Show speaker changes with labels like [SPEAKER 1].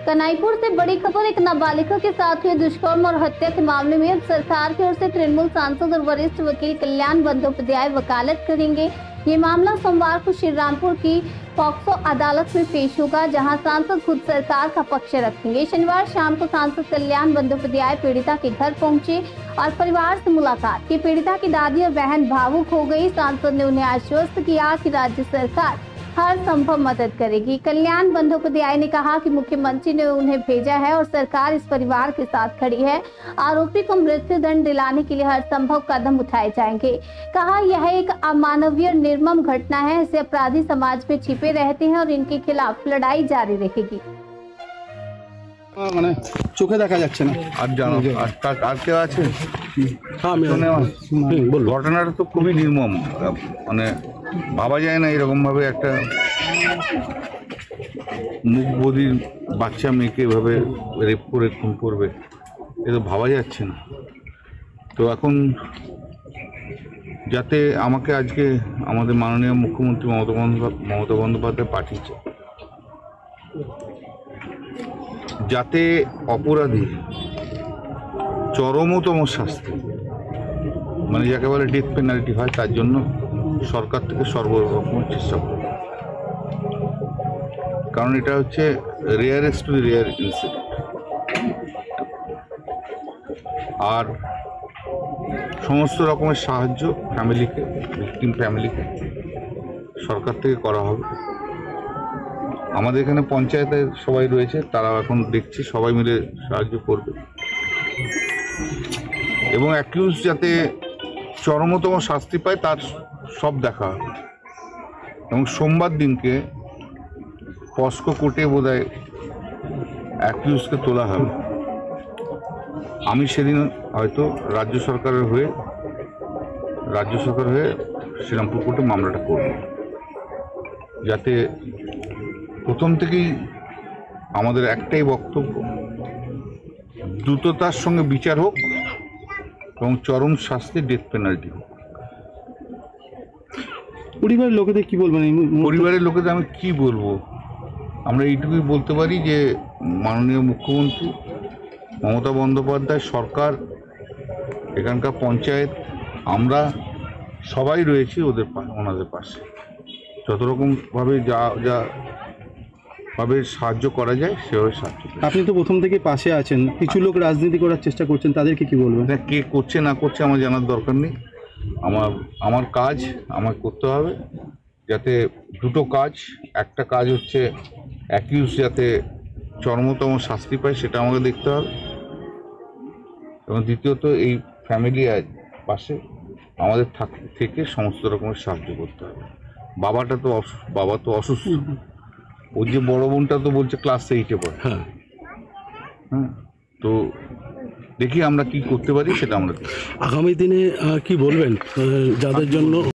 [SPEAKER 1] कनाईपुर से बड़ी खबर। एक नाबालिगा के साथ हुए दुष्कर्म और हत्या के मामले में अब सरकार की ओर से तृणमूल सांसद और वरिष्ठ वकील कल्याण बंदोपाध्याय वकालत करेंगे। ये मामला सोमवार को श्रीरामपुर की पॉक्सो अदालत में पेश होगा, जहां सांसद खुद सरकार का पक्ष रखेंगे। शनिवार शाम को सांसद कल्याण बंदोपाध्याय पीड़िता के घर पहुंचे और परिवार से मुलाकात की। पीड़िता की दादी और बहन भावुक हो गई। सांसद ने उन्हें आश्वस्त किया कि राज्य सरकार हर संभव मदद करेगी। कल्याण बंदोपाध्याय ने कहा कि मुख्यमंत्री ने उन्हें भेजा है और सरकार इस परिवार के साथ खड़ी है। आरोपी को मृत्युदंड दिलाने के लिए हर संभव कदम उठाए जाएंगे। कहा, यह एक अमानवीय निर्मम घटना है। ऐसे अपराधी समाज में छिपे रहते हैं और इनके खिलाफ लड़ाई जारी रहेगी।
[SPEAKER 2] মানে চোখে দেখা যাচ্ছে না
[SPEAKER 3] আর জানো আর কেউ আছে?
[SPEAKER 2] হ্যাঁ আমি বল।
[SPEAKER 3] ঘটনাটা তো খুবই নির্মম, মানে ভাবা যায় না এরকম ভাবে একটা মুখবধির বাচ্চা মেয়েকে এভাবে রেপ করে খুন করবে, এ তো ভাবা যাচ্ছে না। তো এখন যাতে আমাকে আজকে আমাদের মাননীয় মুখ্যমন্ত্রী মমতা বন্দ্যোপাধ্যায় পাঠিয়েছে, যাতে অপরাধী চরমতম শাস্তি, মানে যাকে বলে ডেথ পেনাল্টি হয়, তার জন্য সরকার থেকে সর্বরকম চেষ্টা করবে। কারণ এটা হচ্ছে রেয়ারেস্ট টু রেয়ার ইনসিডেন্ট। আর সমস্ত রকমের সাহায্য ফ্যামিলিকে, ভিকটিম ফ্যামিলিকে সরকার থেকে করা হবে। আমাদের এখানে পঞ্চায়েতের সবাই রয়েছে, তারা এখন দেখছি সবাই মিলে সাহায্য করবে এবং অ্যাকিউজ যাতে চরমতম শাস্তি পায় তার সব দেখা হবে। এবং সোমবার দিনকে পস্কো কোর্টে বোধহয় অ্যাকিউজকে তোলা হবে। আমি সেদিন হয়তো রাজ্য সরকার হয়ে শ্রীরামপুর কোর্টে মামলাটা করব, যাতে প্রথম থেকেই আমাদের একটাই বক্তব্য, দ্রুততার সঙ্গে বিচার হোক এবং চরম শাস্তি, ডেথ পেনাল্টি হোক।
[SPEAKER 2] পরিবারের লোকেদের কি বলবেন?
[SPEAKER 3] পরিবারের লোকেদের আমি কি বলবো, আমরা এইটুকুই বলতে পারি যে মাননীয় মুখ্যমন্ত্রী মমতা বন্দ্যোপাধ্যায় সরকার, এখানকার পঞ্চায়েত, আমরা সবাই রয়েছি ওনাদের পাশে। যত রকমভাবে যা ভাবে সাহায্য করা যায় সেভাবে সাহায্য।
[SPEAKER 2] আপনি তো প্রথম থেকে পাশে আছেন, কিছু লোক রাজনীতি করার চেষ্টা করছেন, তাদেরকে কি বলবেন?
[SPEAKER 3] কে করছে না করছে আমার জানার দরকার নেই। আমার কাজ আমার করতে হবে, যাতে দুটো কাজ, একটা কাজ হচ্ছে অ্যাকিউজ যাতে চরমতম শাস্তি পায়, সেটা আমাকে দেখতে হবে, এবং দ্বিতীয়ত এই ফ্যামিলি পাশে আমাদের থেকে সমস্ত রকমের সাহায্য করতে হবে। বাবা তো অসুস্থ, ওর যে বড় বোনটা তো বলছে ক্লাস 8-এ পড়ে। হ্যাঁ, তো দেখি আমরা কি করতে পারি, সেটা আমরা
[SPEAKER 4] আগামী দিনে কি বলবেন যাদের জন্য